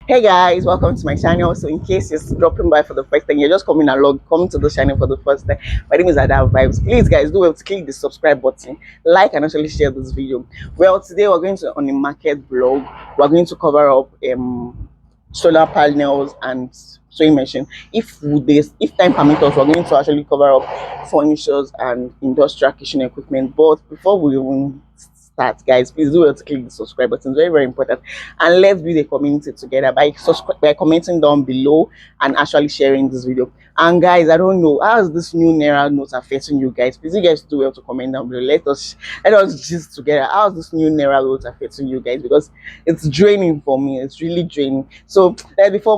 Hey guys, welcome to my channel. So in case you're dropping by for the first time, you're just coming along, coming to the channel for the first time, my name is Ada Vibes. Please guys, do well to click the subscribe button, like and actually share this video. Well, today we're going to on a market vlog. We're going to cover up solar panels and sewing machine. If time permits us, we're going to actually cover up furnitures and industrial kitchen equipment. But before we even start, guys, please do well to click the subscribe button. It's very, very important. And let's build a community together by commenting down below and actually sharing this video. And guys, I don't know how is this new Naira note affecting you guys. Please, you guys do well to comment down below. Let us gist together. How is this new Naira note affecting you guys? Because it's draining for me. It's really draining. So before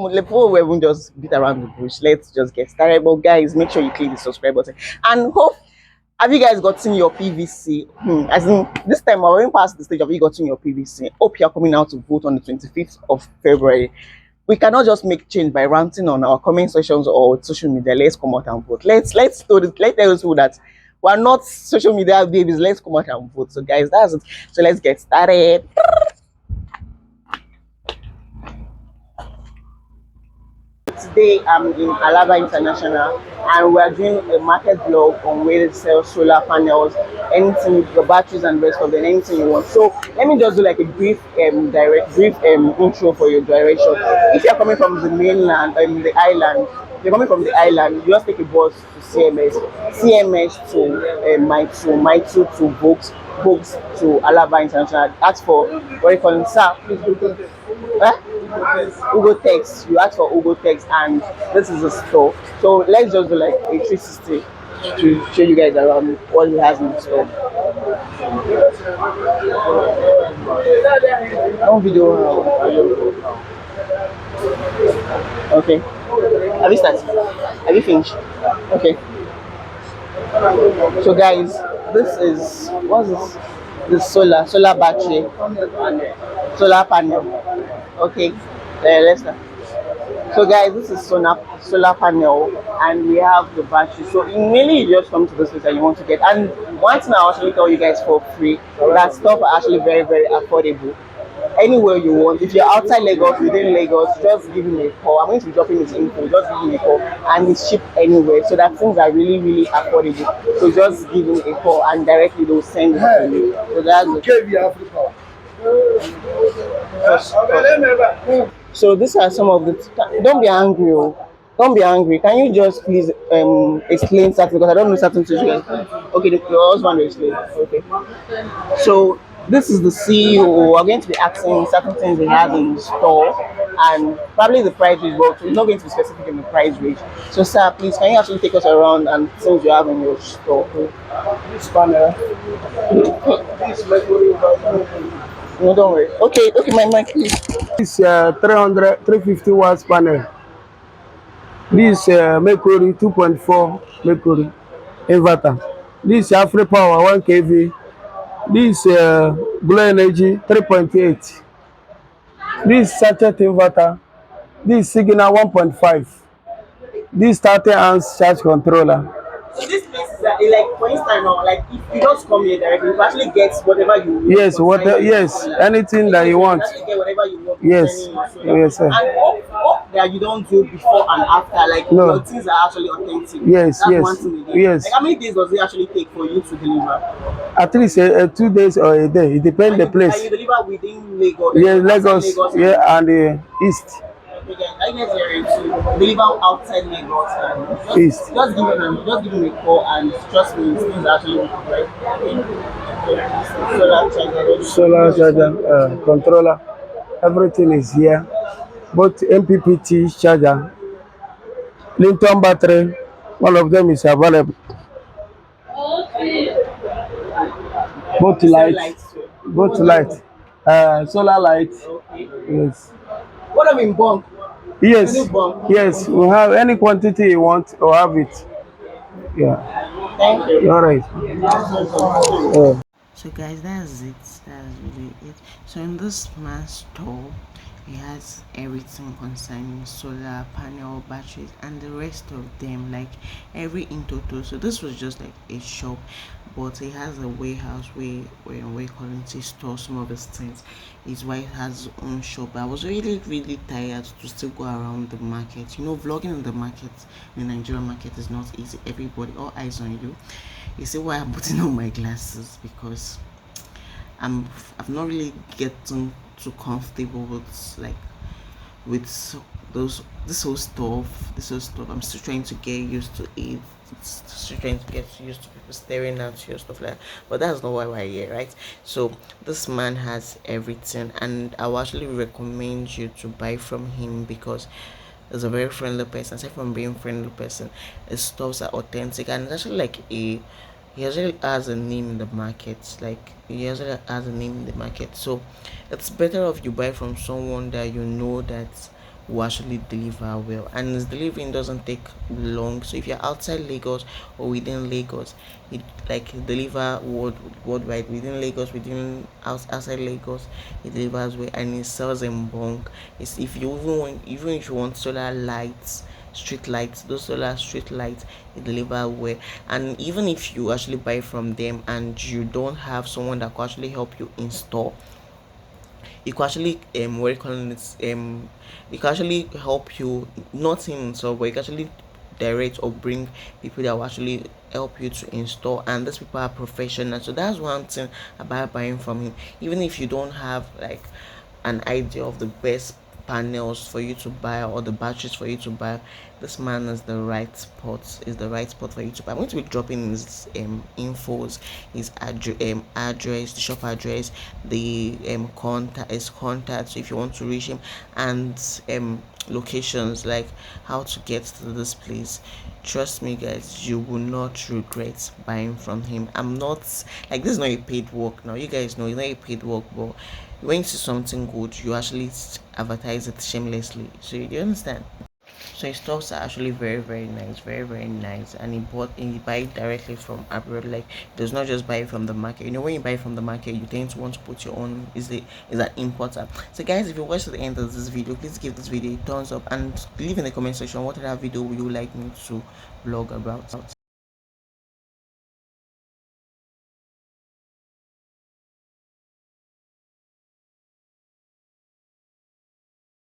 we even just beat around the bush, let's just get started. But guys, make sure you click the subscribe button and have you guys gotten your PVC? As in, this time we're going past the stage of you gotten your PVC. Hope you're coming out to vote on the 25th of February. We cannot just make change by ranting on our comment sections or social media. Let's come out and vote. Let's tell those people that we're not social media babies. Let's come out and vote. So guys, that's it. So let's get started. Today I'm in Alaba International and we're doing a market vlog on where they sell solar panels, anything with the batteries and rest of them, anything you want. So let me just do like a brief intro for your direction. If you're coming from the mainland, the island, you're coming from the island, you just take a bus to CMS to My2 to Volks to Alaba International. Ask for what you call it, sir, please go. UGOTEX. You ask for UGOTEX, and this is a store. So let's just do like a 360 to show you guys around what he has in the store. No video. Okay. Have you started? Have you finished? Okay. So guys, this is what's this? This solar battery, solar panel. Okay, let's start. So guys, this is solar panel and we have the battery. So mainly you just come to this place and you want to get, and one thing I'll actually tell you guys for free, that stuff are actually very, very affordable. Anywhere you want. If you're outside Lagos, within Lagos, just give him a call. I'm going to be dropping his info. Just give him a call, and it's cheap anywhere. So that things are really, really affordable. So just give him a call, and directly they'll send it to you. So that's it. So these are some of the. Don't be angry, oh. Don't be angry. Can you just please explain something, because I don't know certain things. Okay, your husband will explain. Okay. So this is the CEO. We're going to be asking certain things he has in store and probably the price range, but we're not going to be specific in the price range. So sir, please can you actually take us around and things you have in your store? This panel. No, don't worry. Okay, my mic, please. This 350 watts panel. This Mercury 2.4 Mercury inverter. This Afri Power 1 kV. This Blue Energy 3.8. This Sachet inverter. This Signal 1.5. This 30 amps charge controller. So this place is like, for instance, like if you just come here directly, you actually get whatever you want. Yes, anything that you want. You get whatever you want. Yes, sir. And hope that you don't do before and after, like no. Your things are actually authentic. Yes, that's yes, one thing again. Yes. Like how many days does it actually take for you to deliver? At least 2 days or a day. It depends the place. And you deliver within Lagos? Yes, Lagos, yeah, and the east. I guess you're to deliver outside Lagos and East. Just give him a call and trust me, things actually right. Solar charger, controller, everything is here. Both MPPT charger, Linton battery, one of them is available. Both light, solar light. Okay. Yes. What I mean, bulk? Yes, we have any quantity you want or have it. Yeah. Thank you. All right. So guys, that's it. That's really it. So in this mass store, He has everything concerning solar panel, batteries, and the rest of them, like every in total. So this was just like a shop, but he has a warehouse where we currently store some of his things. His wife has his own shop. I was really tired to still go around the market. You know, vlogging in the market, the Nigerian market, is not easy. Everybody, all eyes on you. You see why I'm putting on my glasses, because I've not really getting too comfortable with with those this whole stuff. I'm still trying to get used to it. It's still trying to get used to people staring at you, stuff like that. But that's not why we're here, right? So this man has everything, and I will actually recommend you to buy from him, because he's a very friendly person. Aside from being friendly person, his stuffs are authentic, and it's actually like a he actually has a name in the market. Like, he actually has a name in the market. So it's better if you buy from someone that you know that will actually deliver well, and his delivering doesn't take long. So if you're outside Lagos or within Lagos, he like deliver worldwide. Within Lagos, outside Lagos, he delivers well, and he sells in bulk. It's if you even if you want solar lights, street lights, those solar street lights, he deliver well. And even if you actually buy from them and you don't have someone that could actually help you install, it could actually what do you call it, it could actually help you, not in so, but it can actually direct or bring people that will actually help you to install, and these people are professional. So that's one thing about buying from him. Even if you don't have like an idea of the best panels for you to buy or the batteries for you to buy, this man is the right spot for you to buy. I'm going to be dropping his infos, his address, the shop address, the his contact, so if you want to reach him, and locations, like how to get to this place. Trust me guys, you will not regret buying from him. I'm not like, this is not a paid work. Now you guys know it's not a paid work, but when you see something good, you actually advertise it shamelessly. So you understand? So his stocks are actually very nice, very nice. And he buy it directly from abroad. Like, does not just buy it from the market. You know, when you buy from the market, you tend to want to put your own, is an importer. So guys, if you watch to the end of this video, please give this video a thumbs up and leave in the comment section what other video would you like me to vlog about.